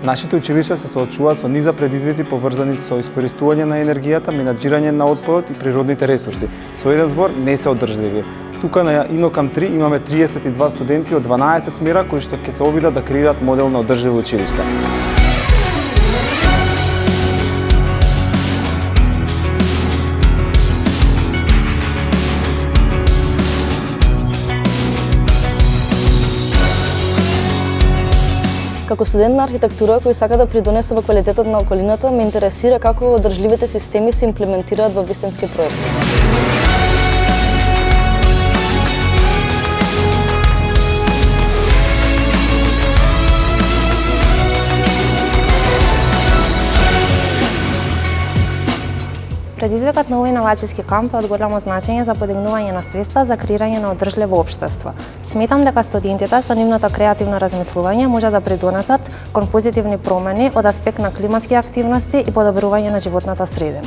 Нашите училишта се соочуваат со низа предизвици поврзани со искористување на енергијата, менаџирање на отпадот и природните ресурси. Со еден збор не се одржливи. Тука на Инокам 3 имаме 32 студенти од 12 смера кои што ќе се обидат да креираат модел на одржливо училиште. Како студент на архитектура кој сака да придонесе во квалитетот на околината, ме интересира како одржливите системи се имплементираат во вистински проекти. Предизвикот на овој иновацијски камп е од голямо значење за подигнување на свеста за креирање на одржливо општество. Сметам дека студентите со нивното креативно размислување може да придонесат кон позитивни промени од аспект на климатски активности и подобрување на животната средина.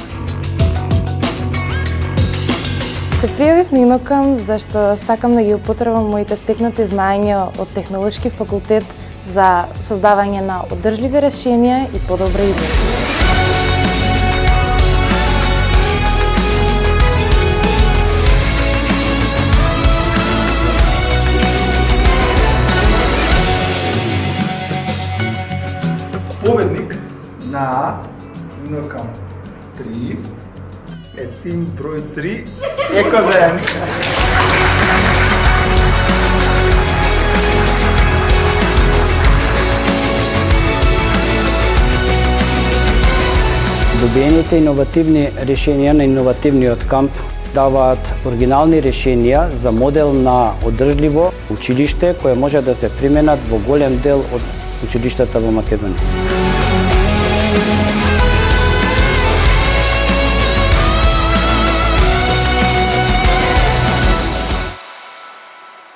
Се пријавив на Инокам зашто сакам да ги употребам моите стекнати знаења од Технолошки факултет за создавање на одржливи решенија и подобра идеја. Победник на Инокам 3 е тим број 3 Екозен. Добиените иновативни решенија на иновативниот камп даваат оригинални решенија за модел на одржливо училиште кое може да се применат во голем дел од училиштата во Македонија.